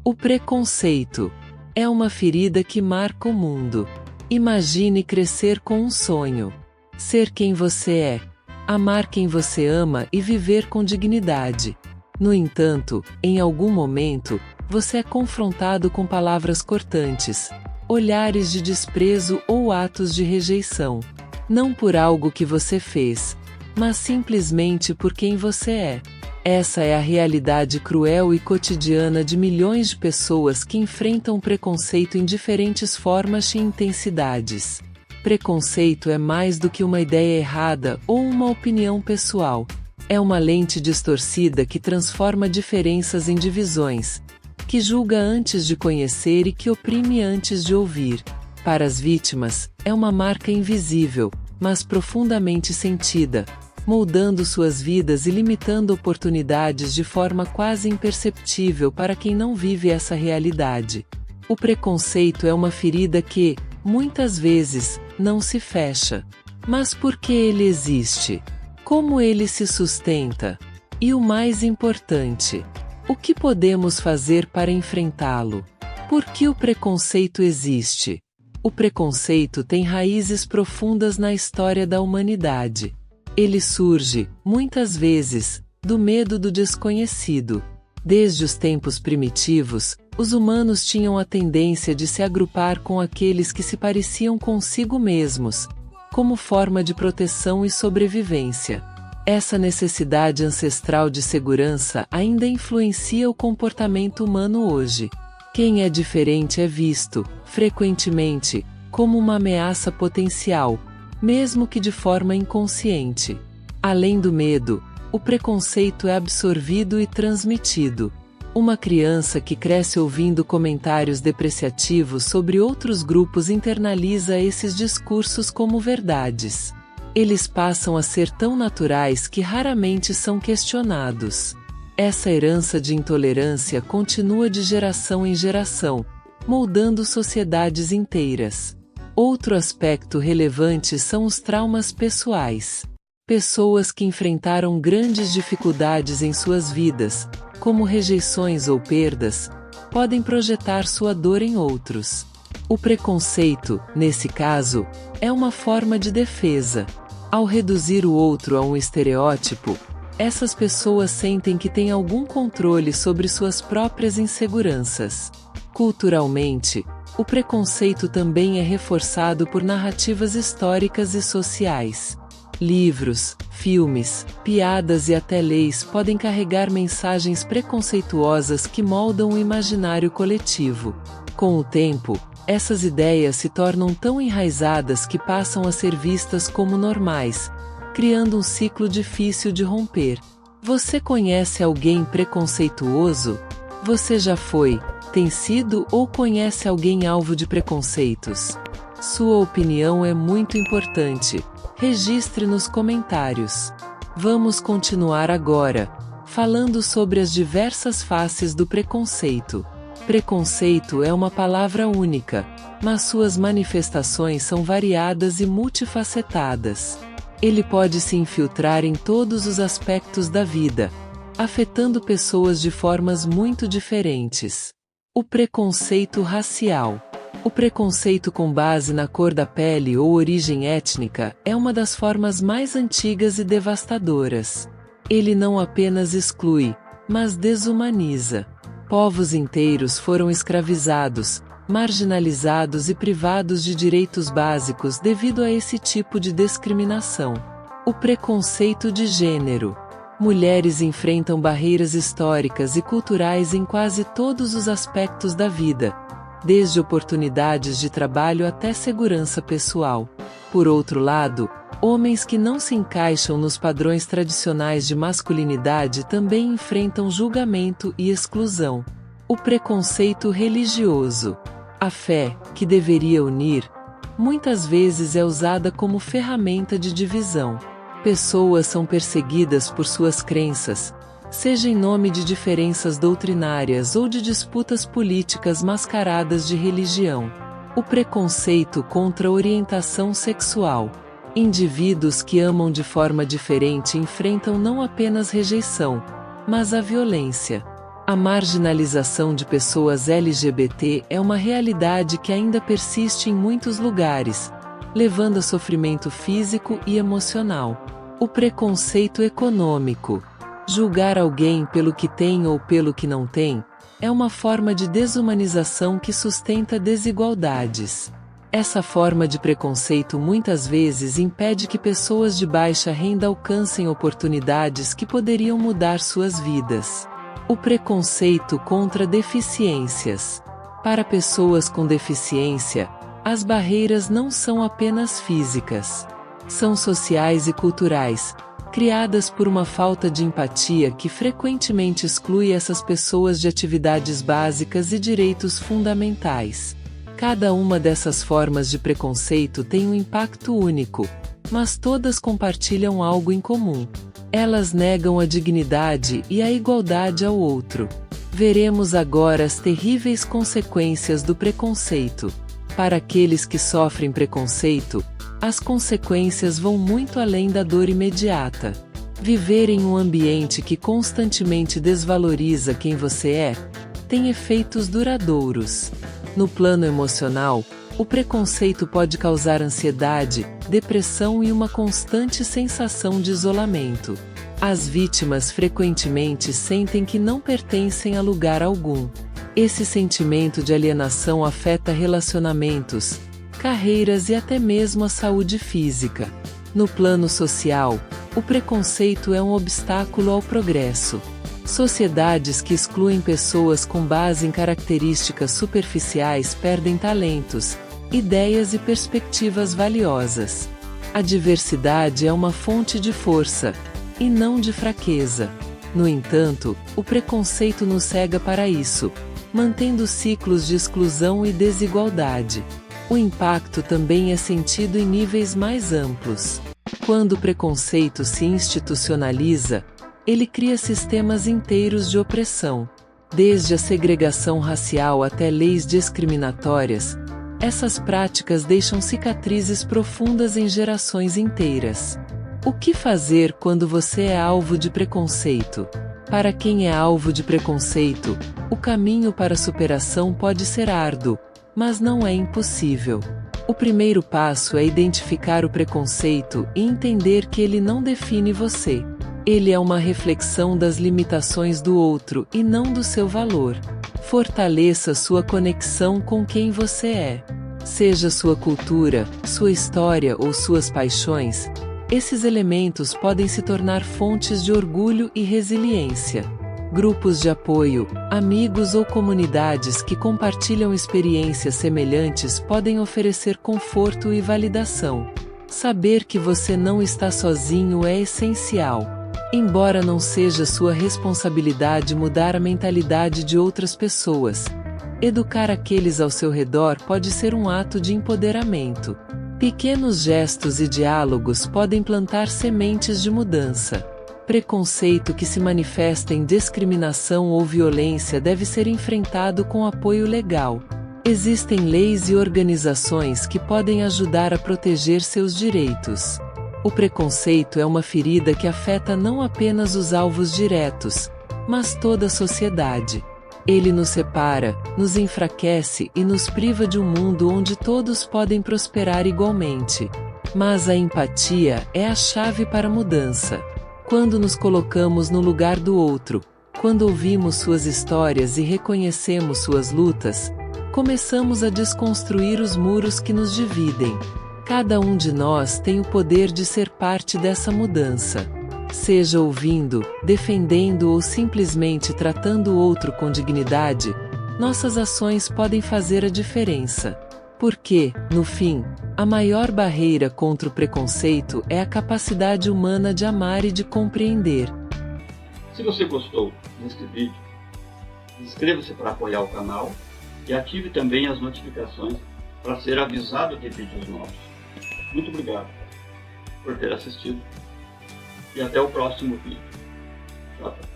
O preconceito é uma ferida que marca o mundo. Imagine crescer com um sonho. Ser quem você é, amar quem você ama e viver com dignidade. No entanto, em algum momento, você é confrontado com palavras cortantes, olhares de desprezo ou atos de rejeição. Não por algo que você fez, mas simplesmente por quem você é. Essa é a realidade cruel e cotidiana de milhões de pessoas que enfrentam preconceito em diferentes formas e intensidades. Preconceito é mais do que uma ideia errada ou uma opinião pessoal. É uma lente distorcida que transforma diferenças em divisões, que julga antes de conhecer e que oprime antes de ouvir. Para as vítimas, é uma marca invisível, mas profundamente sentida, moldando suas vidas e limitando oportunidades de forma quase imperceptível para quem não vive essa realidade. O preconceito é uma ferida que, muitas vezes, não se fecha. Mas por que ele existe? Como ele se sustenta? E o mais importante, o que podemos fazer para enfrentá-lo? Por que o preconceito existe? O preconceito tem raízes profundas na história da humanidade. Ele surge, muitas vezes, do medo do desconhecido. Desde os tempos primitivos, os humanos tinham a tendência de se agrupar com aqueles que se pareciam consigo mesmos, como forma de proteção e sobrevivência. Essa necessidade ancestral de segurança ainda influencia o comportamento humano hoje. Quem é diferente é visto, frequentemente, como uma ameaça potencial, mesmo que de forma inconsciente. Além do medo, o preconceito é absorvido e transmitido. Uma criança que cresce ouvindo comentários depreciativos sobre outros grupos internaliza esses discursos como verdades. Eles passam a ser tão naturais que raramente são questionados. Essa herança de intolerância continua de geração em geração, moldando sociedades inteiras. Outro aspecto relevante são os traumas pessoais. Pessoas que enfrentaram grandes dificuldades em suas vidas, como rejeições ou perdas, podem projetar sua dor em outros. O preconceito, nesse caso, é uma forma de defesa. Ao reduzir o outro a um estereótipo, essas pessoas sentem que têm algum controle sobre suas próprias inseguranças. Culturalmente, o preconceito também é reforçado por narrativas históricas e sociais. Livros, filmes, piadas e até leis podem carregar mensagens preconceituosas que moldam o imaginário coletivo. Com o tempo, essas ideias se tornam tão enraizadas que passam a ser vistas como normais, criando um ciclo difícil de romper. Você conhece alguém preconceituoso? Você já foi, tem sido ou conhece alguém alvo de preconceitos? Sua opinião é muito importante. Registre nos comentários. Vamos continuar agora, falando sobre as diversas faces do preconceito. Preconceito é uma palavra única, mas suas manifestações são variadas e multifacetadas. Ele pode se infiltrar em todos os aspectos da vida, afetando pessoas de formas muito diferentes. O preconceito racial. O preconceito com base na cor da pele ou origem étnica é uma das formas mais antigas e devastadoras. Ele não apenas exclui, mas desumaniza. Povos inteiros foram escravizados, marginalizados e privados de direitos básicos devido a esse tipo de discriminação. O preconceito de gênero. Mulheres enfrentam barreiras históricas e culturais em quase todos os aspectos da vida, desde oportunidades de trabalho até segurança pessoal. Por outro lado, homens que não se encaixam nos padrões tradicionais de masculinidade também enfrentam julgamento e exclusão. O preconceito religioso. A fé, que deveria unir, muitas vezes é usada como ferramenta de divisão. Pessoas são perseguidas por suas crenças, seja em nome de diferenças doutrinárias ou de disputas políticas mascaradas de religião. O preconceito contra a orientação sexual. Indivíduos que amam de forma diferente enfrentam não apenas rejeição, mas a violência. A marginalização de pessoas LGBT é uma realidade que ainda persiste em muitos lugares, levando a sofrimento físico e emocional. O preconceito econômico. Julgar alguém pelo que tem ou pelo que não tem, é uma forma de desumanização que sustenta desigualdades. Essa forma de preconceito muitas vezes impede que pessoas de baixa renda alcancem oportunidades que poderiam mudar suas vidas. O preconceito contra deficiências. Para pessoas com deficiência, as barreiras não são apenas físicas. São sociais e culturais, criadas por uma falta de empatia que frequentemente exclui essas pessoas de atividades básicas e direitos fundamentais. Cada uma dessas formas de preconceito tem um impacto único, mas todas compartilham algo em comum. Elas negam a dignidade e a igualdade ao outro. Veremos agora as terríveis consequências do preconceito. Para aqueles que sofrem preconceito, as consequências vão muito além da dor imediata. Viver em um ambiente que constantemente desvaloriza quem você é, tem efeitos duradouros. No plano emocional, o preconceito pode causar ansiedade, depressão e uma constante sensação de isolamento. As vítimas frequentemente sentem que não pertencem a lugar algum. Esse sentimento de alienação afeta relacionamentos, carreiras e até mesmo a saúde física. No plano social, o preconceito é um obstáculo ao progresso. Sociedades que excluem pessoas com base em características superficiais perdem talentos, ideias e perspectivas valiosas. A diversidade é uma fonte de força, e não de fraqueza. No entanto, o preconceito nos cega para isso, mantendo ciclos de exclusão e desigualdade. O impacto também é sentido em níveis mais amplos. Quando o preconceito se institucionaliza, ele cria sistemas inteiros de opressão. Desde a segregação racial até leis discriminatórias, essas práticas deixam cicatrizes profundas em gerações inteiras. O que fazer quando você é alvo de preconceito? Para quem é alvo de preconceito, o caminho para a superação pode ser árduo, mas não é impossível. O primeiro passo é identificar o preconceito e entender que ele não define você. Ele é uma reflexão das limitações do outro e não do seu valor. Fortaleça sua conexão com quem você é. Seja sua cultura, sua história ou suas paixões, esses elementos podem se tornar fontes de orgulho e resiliência. Grupos de apoio, amigos ou comunidades que compartilham experiências semelhantes podem oferecer conforto e validação. Saber que você não está sozinho é essencial. Embora não seja sua responsabilidade mudar a mentalidade de outras pessoas, educar aqueles ao seu redor pode ser um ato de empoderamento. Pequenos gestos e diálogos podem plantar sementes de mudança. Preconceito que se manifesta em discriminação ou violência deve ser enfrentado com apoio legal. Existem leis e organizações que podem ajudar a proteger seus direitos. O preconceito é uma ferida que afeta não apenas os alvos diretos, mas toda a sociedade. Ele nos separa, nos enfraquece e nos priva de um mundo onde todos podem prosperar igualmente. Mas a empatia é a chave para a mudança. Quando nos colocamos no lugar do outro, quando ouvimos suas histórias e reconhecemos suas lutas, começamos a desconstruir os muros que nos dividem. Cada um de nós tem o poder de ser parte dessa mudança. Seja ouvindo, defendendo ou simplesmente tratando o outro com dignidade, nossas ações podem fazer a diferença. Porque, no fim, a maior barreira contra o preconceito é a capacidade humana de amar e de compreender. Se você gostou deste vídeo, inscreva-se para apoiar o canal e ative também as notificações para ser avisado de vídeos novos. Muito obrigado por ter assistido e até o próximo vídeo. Tchau.